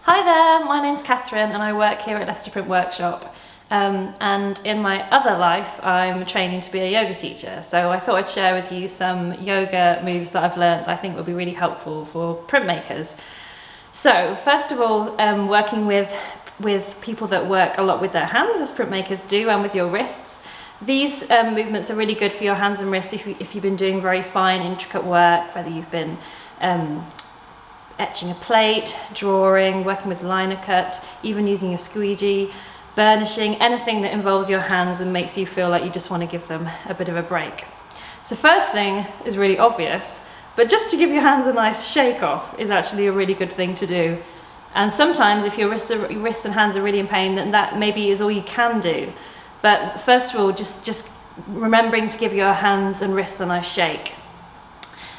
Hi there, my name's Katharine and I work here at Leicester Print Workshop. And in my other life, I'm training to be a yoga teacher. So I thought I'd share with you some yoga moves that I've learned that I think will be really helpful for printmakers. So first of all, working with people that work a lot with their hands, as printmakers do, and with your wrists. These movements are really good for your hands and wrists if you've been doing very fine, intricate work, whether you've been etching a plate, drawing, working with liner cut, even using a squeegee, burnishing, anything that involves your hands and makes you feel like you just want to give them a bit of a break. So first thing is really obvious, but just to give your hands a nice shake off is actually a really good thing to do. And sometimes if your wrists and hands are really in pain, then that maybe is all you can do. But first of all, just remembering to give your hands and wrists a nice shake.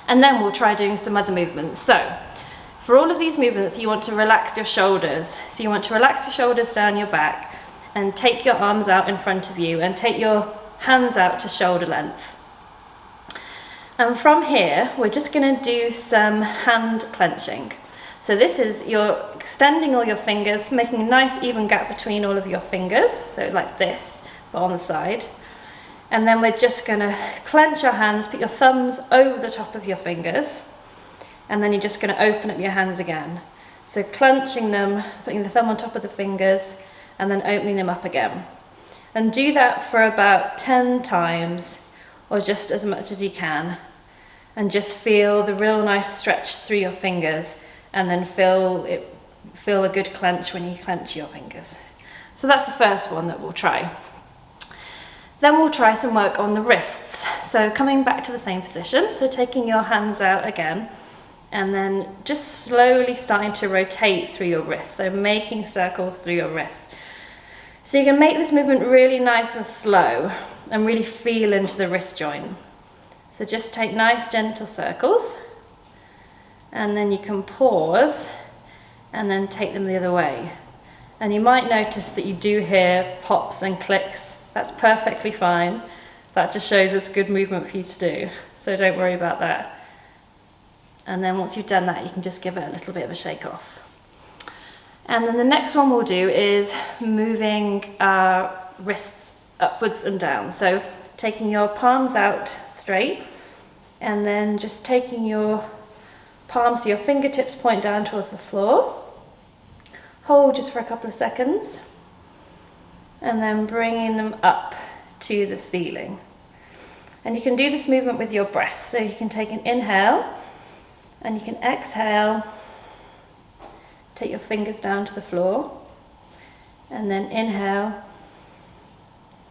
And then we'll try doing some other movements. So for all of these movements, you want to relax your shoulders. So you want to relax your shoulders down your back and take your arms out in front of you and take your hands out to shoulder length. And from here, we're just going to do some hand clenching. So this is you're extending all your fingers, making a nice even gap between all of your fingers. So like this, but on the side. And then we're just going to clench your hands, put your thumbs over the top of your fingers. And then you're just going to open up your hands again. So clenching them, putting the thumb on top of the fingers, and then opening them up again. And do that for about 10 times, or just as much as you can. And just feel the real nice stretch through your fingers, and then feel a good clench when you clench your fingers. So that's the first one that we'll try. Then we'll try some work on the wrists. So coming back to the same position, so taking your hands out again, and then just slowly starting to rotate through your wrists, so making circles through your wrists. So you can make this movement really nice and slow and really feel into the wrist joint. So just take nice gentle circles, and then you can pause and then take them the other way. And you might notice that you do hear pops and clicks. That's perfectly fine. That just shows it's good movement for you to do. So don't worry about that. And then once you've done that, you can just give it a little bit of a shake off. And then the next one we'll do is moving our wrists upwards and down. So taking your palms out straight, and then just taking your palms so your fingertips point down towards the floor. Hold just for a couple of seconds, and then bringing them up to the ceiling. And you can do this movement with your breath. So you can take an inhale, and you can exhale, take your fingers down to the floor, and then inhale,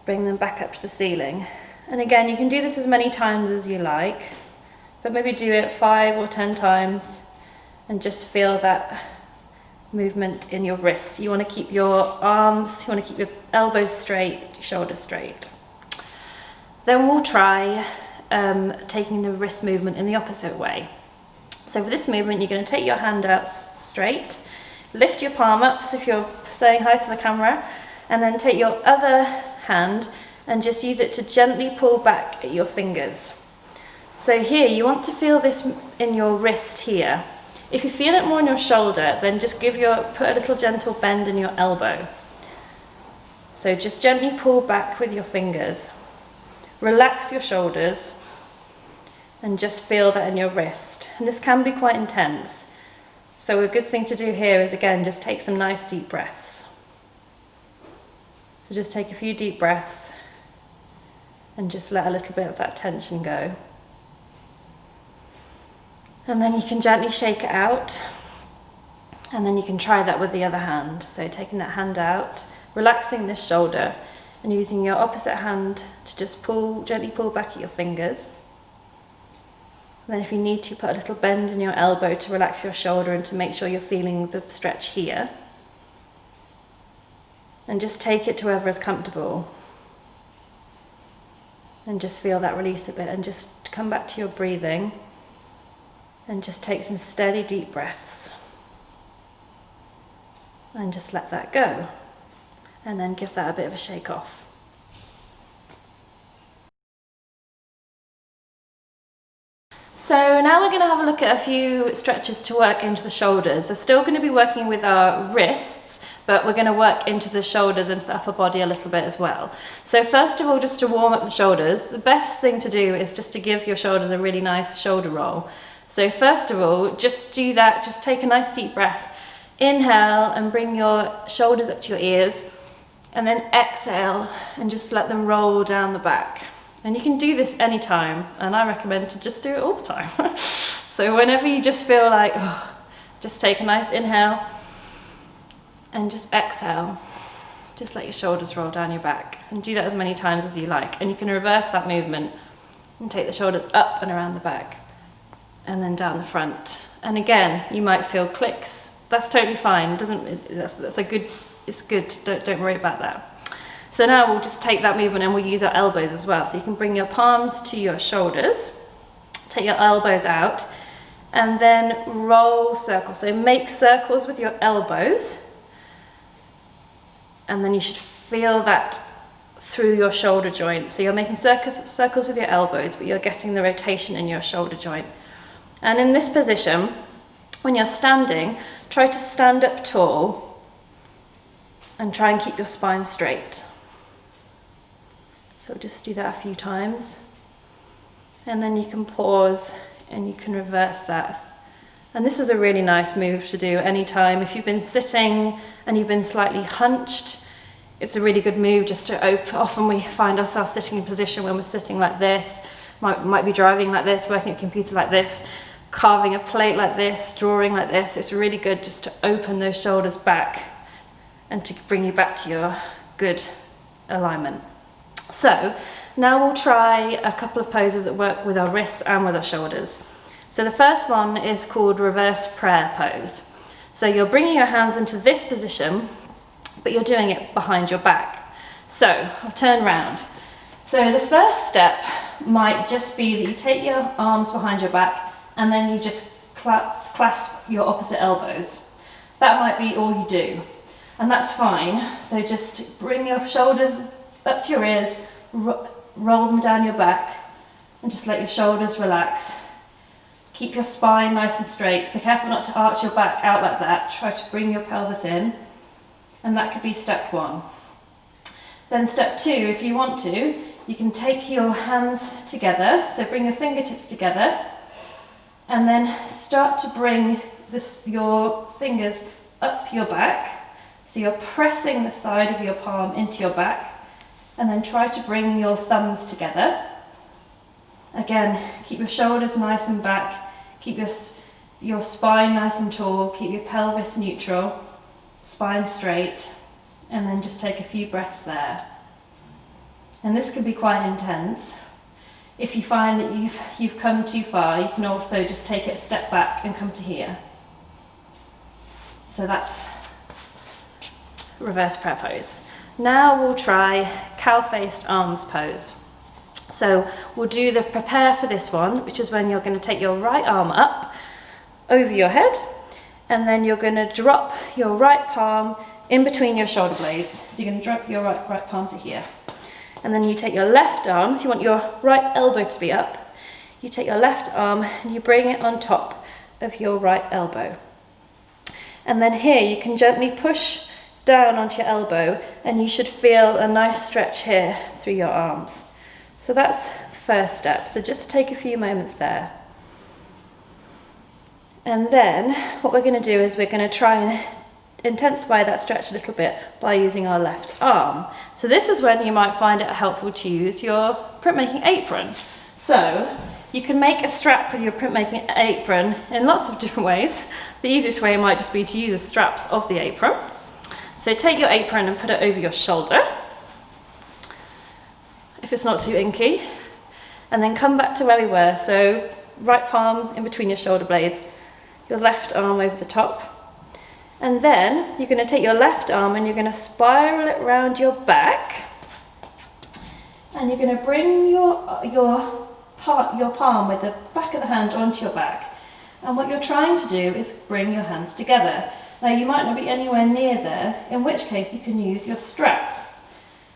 bring them back up to the ceiling. And again, you can do this as many times as you like, but maybe do it 5 or 10 times and just feel that movement in your wrists. You want to keep your arms, you want to keep your elbows straight, your shoulders straight. Then we'll try taking the wrist movement in the opposite way. So for this movement, you're going to take your hand out straight, lift your palm up as if you're saying hi to the camera, and then take your other hand and just use it to gently pull back at your fingers. So here, you want to feel this in your wrist here. If you feel it more in your shoulder, then just put a little gentle bend in your elbow. So just gently pull back with your fingers. Relax your shoulders, and just feel that in your wrist. And this can be quite intense. So a good thing to do here is, again, just take some nice deep breaths. So just take a few deep breaths and just let a little bit of that tension go. And then you can gently shake it out. And then you can try that with the other hand. So taking that hand out, relaxing this shoulder, and using your opposite hand to just gently pull back at your fingers. And then if you need to, put a little bend in your elbow to relax your shoulder and to make sure you're feeling the stretch here. And just take it to wherever is comfortable. And just feel that release a bit, and just come back to your breathing and just take some steady deep breaths. And just let that go. And then give that a bit of a shake off. So now we're going to have a look at a few stretches to work into the shoulders. They're still going to be working with our wrists, but we're going to work into the shoulders, into the upper body a little bit as well. So first of all, just to warm up the shoulders, the best thing to do is just to give your shoulders a really nice shoulder roll. So first of all, just do that, just take a nice deep breath. Inhale and bring your shoulders up to your ears, and then exhale and just let them roll down the back. And you can do this anytime, and I recommend to just do it all the time. So whenever you just feel like, just take a nice inhale and just exhale. Just let your shoulders roll down your back, and do that as many times as you like. And you can reverse that movement and take the shoulders up and around the back and then down the front. And again, you might feel clicks. That's totally fine. It's good. Don't worry about that. So now we'll just take that movement and we'll use our elbows as well. So you can bring your palms to your shoulders, take your elbows out, and then roll circles. So make circles with your elbows, and then you should feel that through your shoulder joint. So you're making circles with your elbows, but you're getting the rotation in your shoulder joint. And in this position, when you're standing, try to stand up tall and try and keep your spine straight. So just do that a few times, and then you can pause and you can reverse that. And this is a really nice move to do anytime. If you've been sitting and you've been slightly hunched, it's a really good move just to open. Often we find ourselves sitting in position when we're sitting like this, might be driving like this, working at a computer like this, carving a plate like this, drawing like this. It's really good just to open those shoulders back and to bring you back to your good alignment. So now we'll try a couple of poses that work with our wrists and with our shoulders. So the first one is called reverse prayer pose. So you're bringing your hands into this position, but you're doing it behind your back. So I'll turn around. So the first step might just be that you take your arms behind your back and then you just clasp your opposite elbows. That might be all you do, and that's fine. So just bring your shoulders up to your ears, roll them down your back, and just let your shoulders relax. Keep your spine nice and straight. Be careful not to arch your back out like that. Try to bring your pelvis in, and that could be step one. Then step two, if you want to, you can take your hands together, so bring your fingertips together, and then start to bring your fingers up your back. So you're pressing the side of your palm into your back, and then try to bring your thumbs together. Again, keep your shoulders nice and back, keep your spine nice and tall, keep your pelvis neutral, spine straight, and then just take a few breaths there. And this can be quite intense. If you find that you've come too far, you can also just take it a step back and come to here. So that's reverse prayer pose. Now we'll try cow-faced arms pose. So we'll do the prepare for this one, which is when you're going to take your right arm up over your head, and then you're going to drop your right palm in between your shoulder blades. So you're going to drop your right palm to here. And then you take your left arm, so you want your right elbow to be up. You take your left arm and you bring it on top of your right elbow. And then here you can gently push down onto your elbow, and you should feel a nice stretch here through your arms. So that's the first step. So just take a few moments there. And then what we're going to do is we're going to try and intensify that stretch a little bit by using our left arm. So this is when you might find it helpful to use your printmaking apron. So you can make a strap with your printmaking apron in lots of different ways. The easiest way might just be to use the straps of the apron. So take your apron and put it over your shoulder, if it's not too inky, and then come back to where we were. So right palm in between your shoulder blades, your left arm over the top, and then you're going to take your left arm and you're going to spiral it around your back, and you're going to bring your palm with the back of the hand onto your back. And what you're trying to do is bring your hands together. Now you might not be anywhere near there, in which case you can use your strap.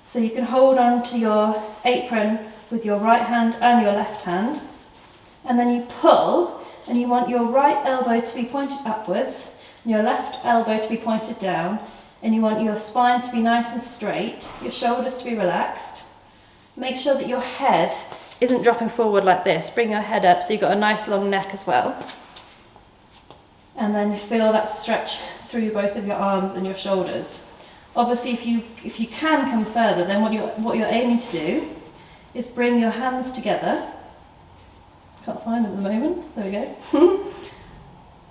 So you can hold on to your apron with your right hand and your left hand, and then you pull, and you want your right elbow to be pointed upwards, and your left elbow to be pointed down, and you want your spine to be nice and straight, your shoulders to be relaxed. Make sure that your head isn't dropping forward like this. Bring your head up so you've got a nice long neck as well. And then feel that stretch through both of your arms and your shoulders. Obviously, if you can come further, then what you're aiming to do is bring your hands together. Can't find them at the moment. There we go.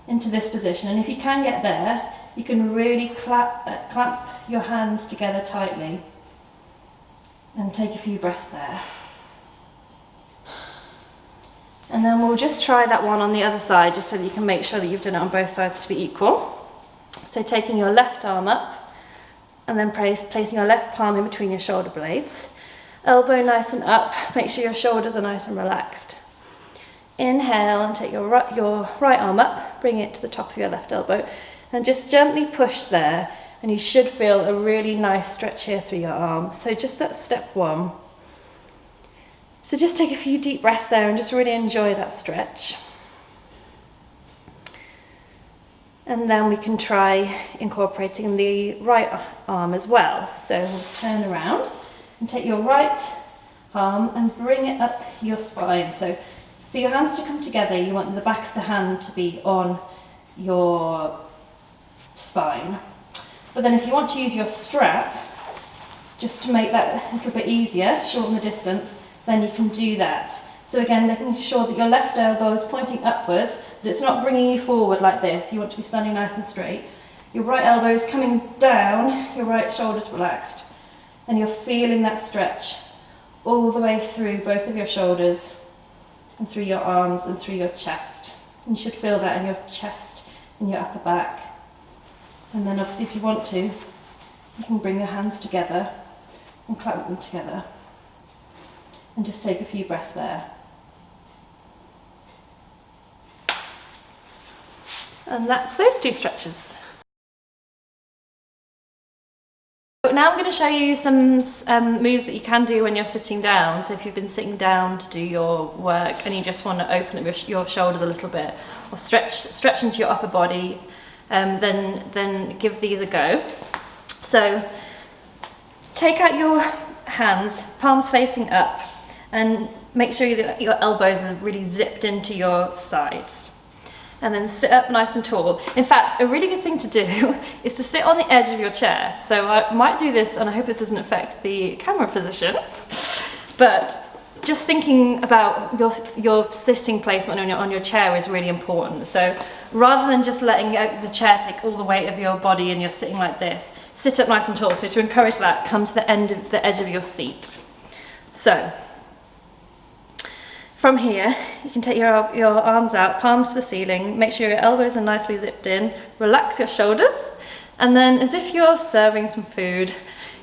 Into this position. And if you can get there, you can really clamp your hands together tightly and take a few breaths there. And then we'll just try that one on the other side, just so that you can make sure that you've done it on both sides to be equal. So taking your left arm up, and then placing your left palm in between your shoulder blades. Elbow nice and up, make sure your shoulders are nice and relaxed. Inhale and take your right arm up, bring it to the top of your left elbow, and just gently push there, and you should feel a really nice stretch here through your arms. So just that's step one. So just take a few deep breaths there and just really enjoy that stretch. And then we can try incorporating the right arm as well. So we'll turn around and take your right arm and bring it up your spine. So for your hands to come together, you want the back of the hand to be on your spine. But then if you want to use your strap, just to make that a little bit easier, shorten the distance, then you can do that. So again, making sure that your left elbow is pointing upwards, that it's not bringing you forward like this. You want to be standing nice and straight. Your right elbow is coming down, your right shoulder's relaxed, and you're feeling that stretch all the way through both of your shoulders and through your arms and through your chest. And you should feel that in your chest and your upper back. And then obviously if you want to, you can bring your hands together and clamp them together. And just take a few breaths there. And that's those two stretches. Now I'm going to show you some moves that you can do when you're sitting down. So if you've been sitting down to do your work and you just want to open up your shoulders a little bit, or stretch into your upper body, then give these a go. So take out your hands, palms facing up, and make sure that your elbows are really zipped into your sides. And then sit up nice and tall. In fact, a really good thing to do is to sit on the edge of your chair. So I might do this, and I hope it doesn't affect the camera position, but just thinking about your sitting placement on your chair is really important. So rather than just letting the chair take all the weight of your body and you're sitting like this, sit up nice and tall. So to encourage that, come to the edge of your seat. So from here, you can take your arms out, palms to the ceiling, make sure your elbows are nicely zipped in, relax your shoulders, and then as if you're serving some food,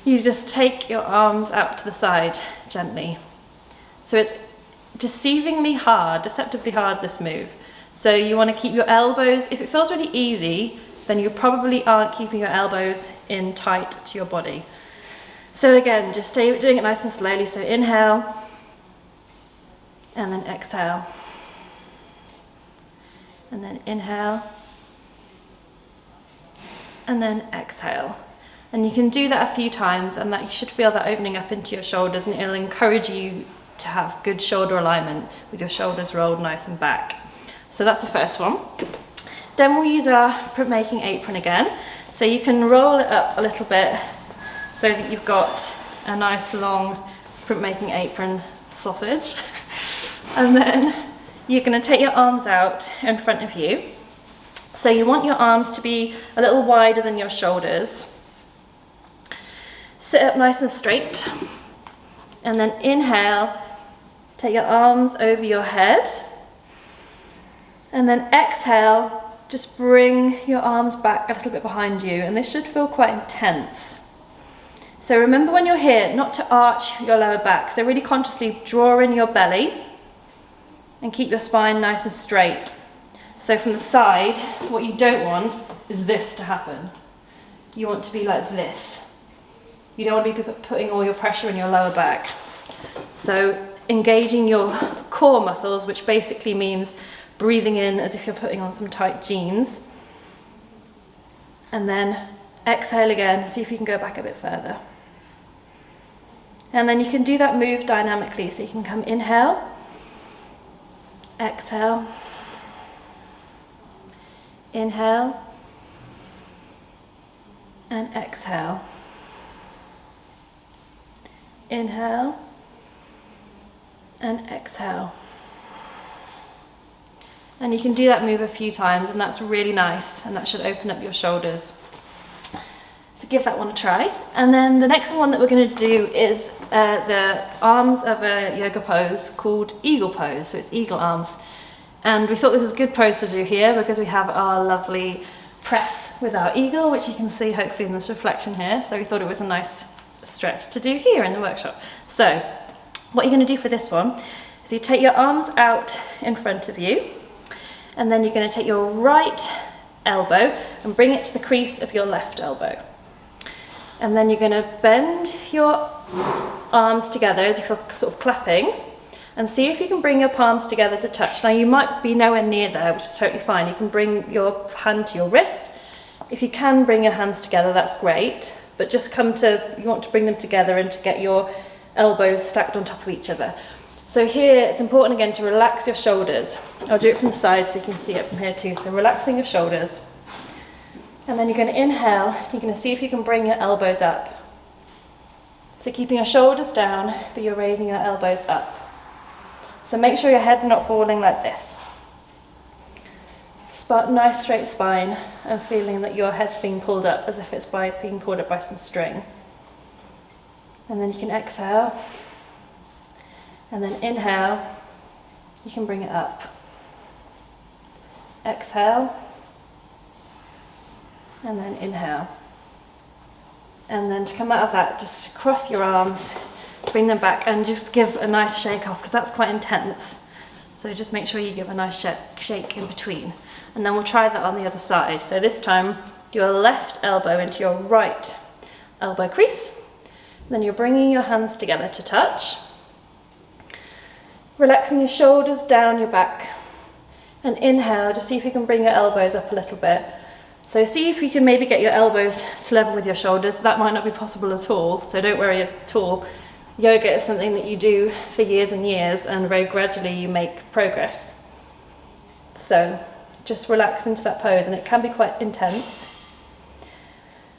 you just take your arms out to the side gently. So it's deceptively hard, this move. So you want to keep your elbows, if it feels really easy, then you probably aren't keeping your elbows in tight to your body. So again, just stay doing it nice and slowly. So inhale, and then exhale, and then inhale, and then exhale. And you can do that a few times, and that you should feel that opening up into your shoulders, and it'll encourage you to have good shoulder alignment with your shoulders rolled nice and back. So that's the first one. Then we'll use our printmaking apron again. So you can roll it up a little bit so that you've got a nice long printmaking apron sausage. And then you're going to take your arms out in front of you. So you want your arms to be a little wider than your shoulders. Sit up nice and straight. And then inhale, take your arms over your head. And then exhale, just bring your arms back a little bit behind you. And this should feel quite intense. So remember when you're here, not to arch your lower back. So really consciously draw in your belly and keep your spine nice and straight. So from the side, what you don't want is this to happen. You want to be like this. You don't want to be putting all your pressure in your lower back. So engaging your core muscles, which basically means breathing in as if you're putting on some tight jeans. And then exhale again, see if you can go back a bit further. And then you can do that move dynamically, so you can come inhale, exhale, inhale, and exhale. Inhale and exhale. And you can do that move a few times, and that's really nice, and that should open up your shoulders. So give that one a try. And then the next one that we're going to do is the arms of a yoga pose called eagle pose. So it's eagle arms. And we thought this was a good pose to do here because we have our lovely press with our eagle, which you can see hopefully in this reflection here. So we thought it was a nice stretch to do here in the workshop. So what you're going to do for this one is you take your arms out in front of you, and then you're going to take your right elbow and bring it to the crease of your left elbow. And then you're going to bend your arms together as if you're sort of clapping, and see if you can bring your palms together to touch. Now you might be nowhere near there, which is totally fine. You can bring your hand to your wrist. If you can bring your hands together, that's great, but just you want to bring them together and to get your elbows stacked on top of each other. So here it's important again to relax your shoulders. I'll do it from the side so you can see it from here too. So relaxing your shoulders. And then you're going to inhale, you're going to see if you can bring your elbows up. So keeping your shoulders down, but you're raising your elbows up. So make sure your head's not falling like this. Nice straight spine, and feeling that your head's being pulled up as if it's being pulled up by some string. And then you can exhale, and then inhale, you can bring it up. Exhale, and then inhale. And then to come out of that, just cross your arms, bring them back, and just give a nice shake off, because that's quite intense. So just make sure you give a nice shake in between. And then we'll try that on the other side. So this time, your left elbow into your right elbow crease. Then you're bringing your hands together to touch. Relaxing your shoulders down your back. And inhale, just see if you can bring your elbows up a little bit. So see if you can maybe get your elbows to level with your shoulders. That might not be possible at all, so don't worry at all. Yoga is something that you do for years and years, and very gradually you make progress. So just relax into that pose, and it can be quite intense.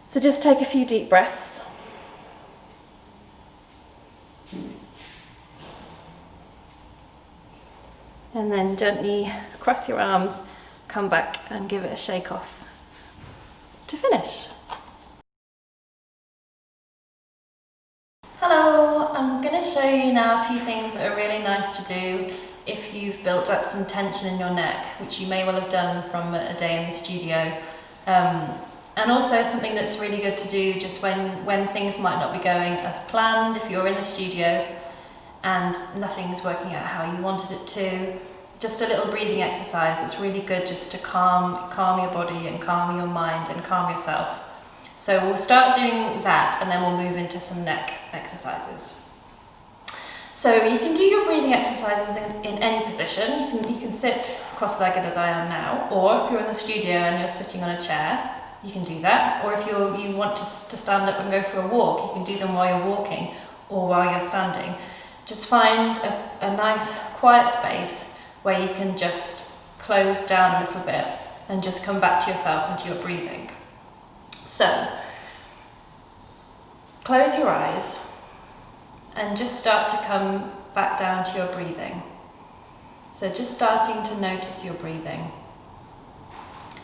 So just take a few deep breaths. And then gently cross your arms, come back and give it a shake off to finish. Hello, I'm going to show you now a few things that are really nice to do if you've built up some tension in your neck, which you may well have done from a day in the studio. And also something that's really good to do just when things might not be going as planned, if you're in the studio and nothing's working out how you wanted it to. Just a little breathing exercise that's really good just to calm your body and calm your mind and calm yourself. So we'll start doing that, and then we'll move into some neck exercises. So you can do your breathing exercises in any position. You can sit cross-legged as I am now, or if you're in the studio and you're sitting on a chair, you can do that. Or if you want to stand up and go for a walk, you can do them while you're walking or while you're standing. Just find a nice quiet space where you can just close down a little bit and just come back to yourself and to your breathing. So, close your eyes and just start to come back down to your breathing. So just starting to notice your breathing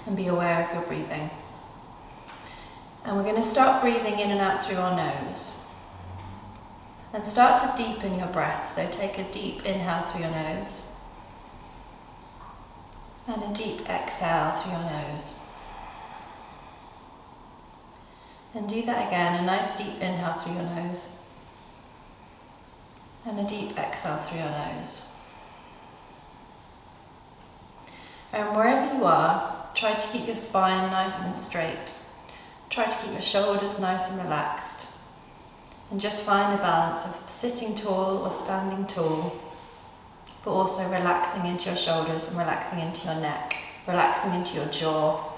and be aware of your breathing. And we're going to start breathing in and out through our nose. And start to deepen your breath. So take a deep inhale through your nose. And a deep exhale through your nose. And do that again, a nice deep inhale through your nose. And a deep exhale through your nose. And wherever you are, try to keep your spine nice and straight. Try to keep your shoulders nice and relaxed. And just find a balance of sitting tall or standing tall, but also relaxing into your shoulders and relaxing into your neck, relaxing into your jaw.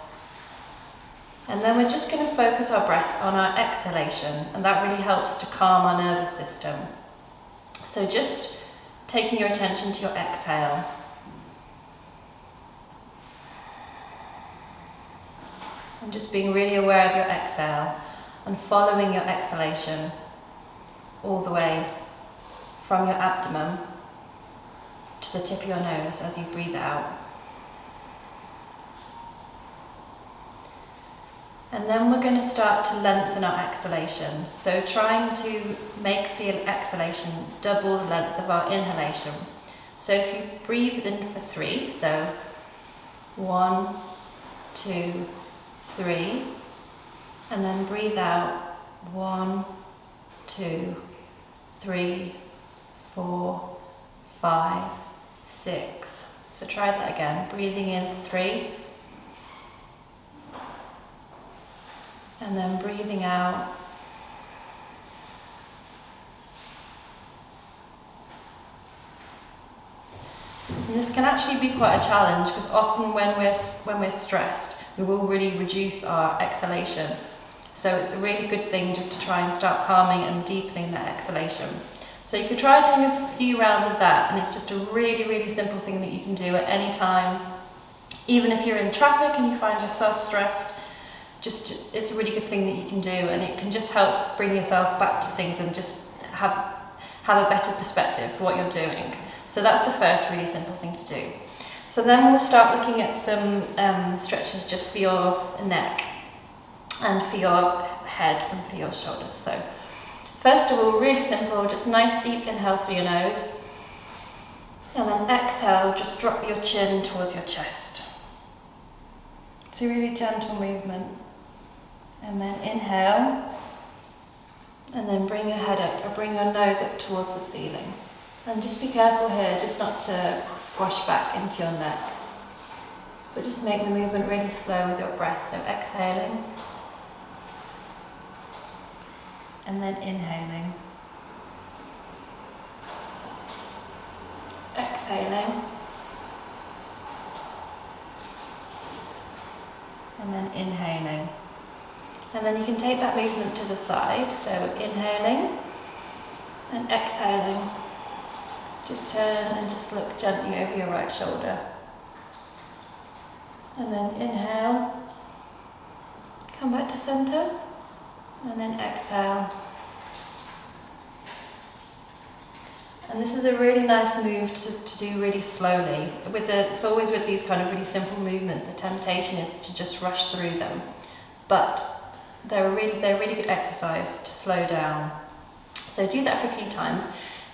And then we're just going to focus our breath on our exhalation, and that really helps to calm our nervous system. So just taking your attention to your exhale. And just being really aware of your exhale and following your exhalation all the way from your abdomen to the tip of your nose as you breathe out. And then we're going to start to lengthen our exhalation. So trying to make the exhalation double the length of our inhalation. So if you breathed in for 3, so 1, 2, 3, and then breathe out 1, 2, 3, 4, 5, 6. So try that again. Breathing in 3, and then breathing out. And this can actually be quite a challenge, because often when we're stressed, we will really reduce our exhalation. So it's a really good thing just to try and start calming and deepening that exhalation. So you could try doing a few rounds of that, and it's just a really, really simple thing that you can do at any time. Even if you're in traffic and you find yourself stressed, it's a really good thing that you can do, and it can just help bring yourself back to things and just have a better perspective for what you're doing. So that's the first really simple thing to do. So then we'll start looking at some stretches just for your neck and for your head and for your shoulders. So first of all, really simple, just nice deep inhale through your nose, and then exhale, just drop your chin towards your chest. It's a really gentle movement. And then inhale, and then bring your head up, or bring your nose up towards the ceiling. And just be careful here, just not to squash back into your neck, but just make the movement really slow with your breath. So exhaling, and then inhaling. Exhaling, and then inhaling. And then you can take that movement to the side, so inhaling and exhaling. Just turn and just look gently over your right shoulder. And then inhale, come back to center, and then exhale. And this is a really nice move to do really slowly. It's always with these kind of really simple movements, the temptation is to just rush through them. But they're a really good exercise to slow down. So do that for a few times,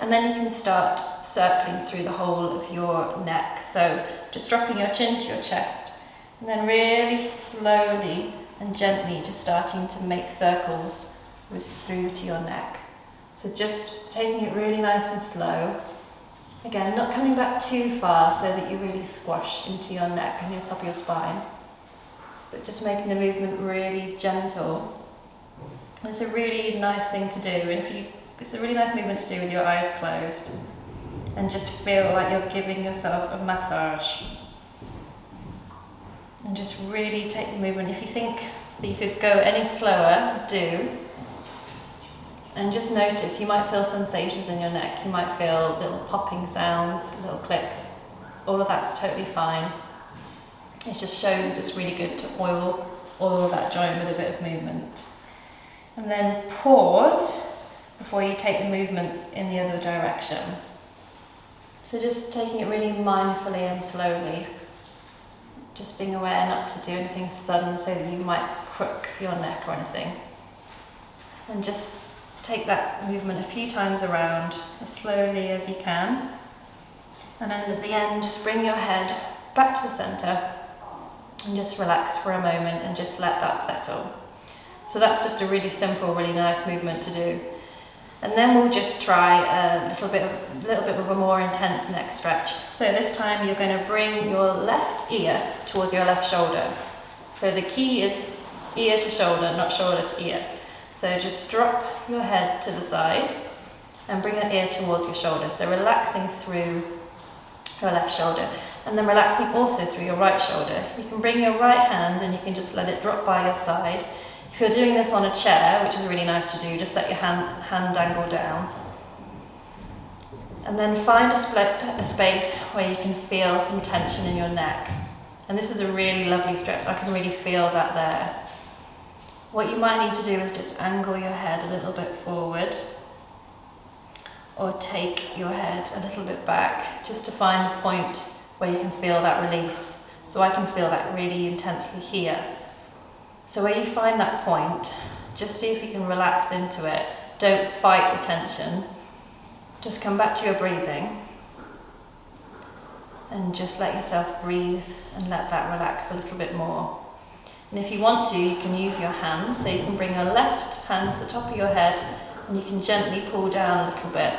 and then you can start circling through the whole of your neck. So just dropping your chin to your chest, and then really slowly and gently just starting to make circles through to your neck. So just taking it really nice and slow. Again, not coming back too far so that you really squash into your neck and your top of your spine, but just making the movement really gentle. And it's a really nice thing to do. And it's a really nice movement to do with your eyes closed, and just feel like you're giving yourself a massage. And just really take the movement. If you think that you could go any slower, do. And just notice, you might feel sensations in your neck. You might feel little popping sounds, little clicks. All of that's totally fine. It just shows that it's really good to oil that joint with a bit of movement. And then pause before you take the movement in the other direction. So just taking it really mindfully and slowly. Just being aware not to do anything sudden so that you might crook your neck or anything. And just take that movement a few times around as slowly as you can. And then at the end, just bring your head back to the center and just relax for a moment and just let that settle. So that's just a really simple, really nice movement to do. And then we'll just try a little bit of a more intense neck stretch. So this time you're going to bring your left ear towards your left shoulder. So the key is ear to shoulder, not shoulder to ear. So just drop your head to the side and bring your ear towards your shoulder. So relaxing through your left shoulder and then relaxing also through your right shoulder. You can bring your right hand and you can just let it drop by your side. If you're doing this on a chair, which is really nice to do, just let your hand angle down. And then find a space where you can feel some tension in your neck. And this is a really lovely stretch. I can really feel that there. What you might need to do is just angle your head a little bit forward or take your head a little bit back just to find a point where you can feel that release. So I can feel that really intensely here. So where you find that point, just see if you can relax into it. Don't fight the tension. Just come back to your breathing and just let yourself breathe and let that relax a little bit more. And if you want to, you can use your hands. So you can bring your left hand to the top of your head and you can gently pull down a little bit.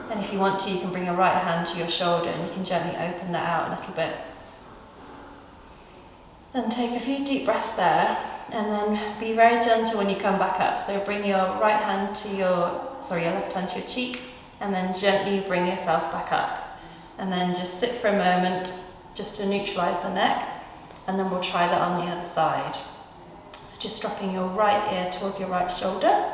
And if you want to, you can bring your right hand to your shoulder and you can gently open that out a little bit. And take a few deep breaths there and then be very gentle when you come back up. So bring your left hand to your cheek and then gently bring yourself back up. And then just sit for a moment just to neutralize the neck. And then we'll try that on the other side. So just dropping your right ear towards your right shoulder.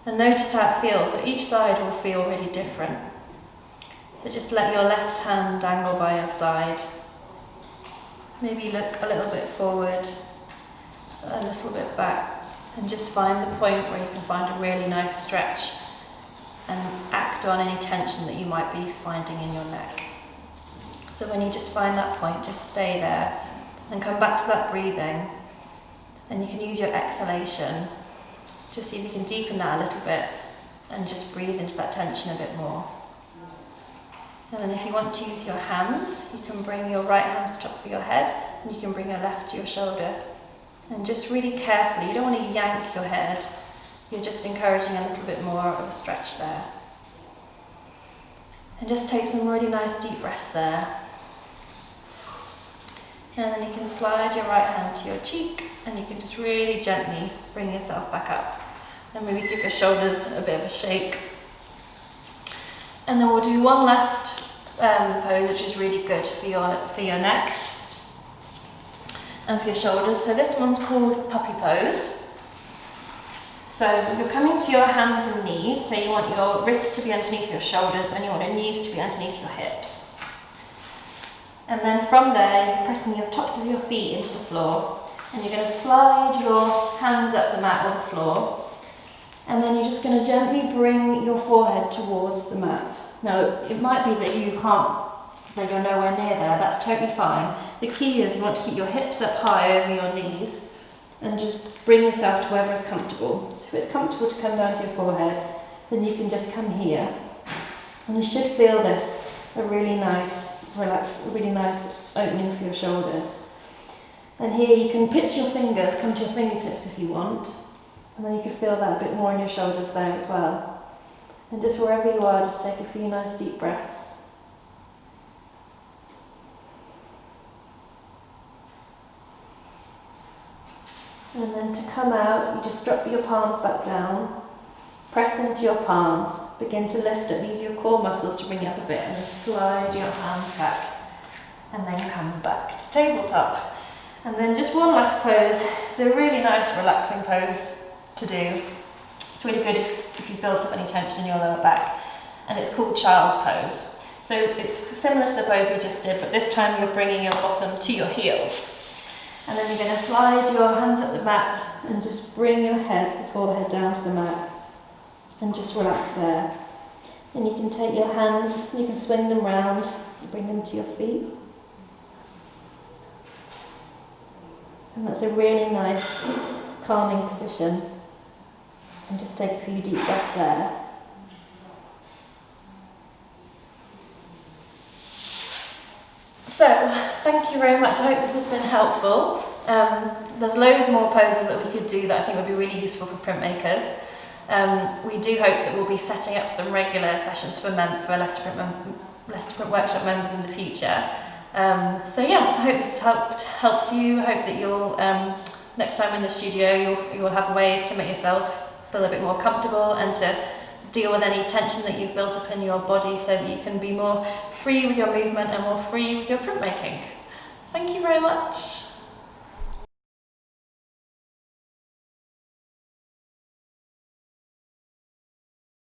And notice how it feels. So each side will feel really different. So just let your left hand dangle by your side. Maybe look a little bit forward, a little bit back, and just find the point where you can find a really nice stretch and act on any tension that you might be finding in your neck. So when you just find that point, just stay there and come back to that breathing. And you can use your exhalation. Just see if you can deepen that a little bit and just breathe into that tension a bit more. And then if you want to use your hands, you can bring your right hand to the top of your head and you can bring your left to your shoulder. And just really carefully, you don't want to yank your head, you're just encouraging a little bit more of a stretch there. And just take some really nice deep breaths there. And then you can slide your right hand to your cheek and you can just really gently bring yourself back up. And maybe give your shoulders a bit of a shake. And then we'll do one last pose, which is really good for your neck and for your shoulders. So this one's called puppy pose. So you're coming to your hands and knees. So you want your wrists to be underneath your shoulders and you want your knees to be underneath your hips. And then from there, you're pressing your tops of your feet into the floor. And you're going to slide your hands up the mat or the floor. And then you're just going to gently bring your forehead towards the mat. Now, it might be that you're nowhere near there, that's totally fine. The key is you want to keep your hips up high over your knees and just bring yourself to wherever is comfortable. So if it's comfortable to come down to your forehead, then you can just come here. And you should feel this, a really nice opening for your shoulders. And here you can pitch your fingers, come to your fingertips if you want. And then you can feel that a bit more in your shoulders there as well. And just wherever you are, just take a few nice deep breaths. And then to come out, you just drop your palms back down, press into your palms, begin to lift up, use your core muscles to bring you up a bit, and then slide your hands back. And then come back to tabletop. And then just one last pose. It's a really nice relaxing pose to do. It's really good if you've built up any tension in your lower back. And it's called child's pose. So it's similar to the pose we just did, but this time you're bringing your bottom to your heels. And then you're going to slide your hands up the mat and just bring your forehead down to the mat. And just relax there. And you can take your hands, you can swing them round, and bring them to your feet. And that's a really nice calming position. And just take a few deep breaths there. So, thank you very much. I hope this has been helpful. There's loads more poses that we could do that I think would be really useful for printmakers. We do hope that we'll be setting up some regular sessions for Leicester Print Workshop members in the future. So yeah, I hope this has helped you. I hope that you'll next time in the studio, you'll have ways to make yourselves feel a bit more comfortable and to deal with any tension that you've built up in your body so that you can be more free with your movement and more free with your printmaking. Thank you very much.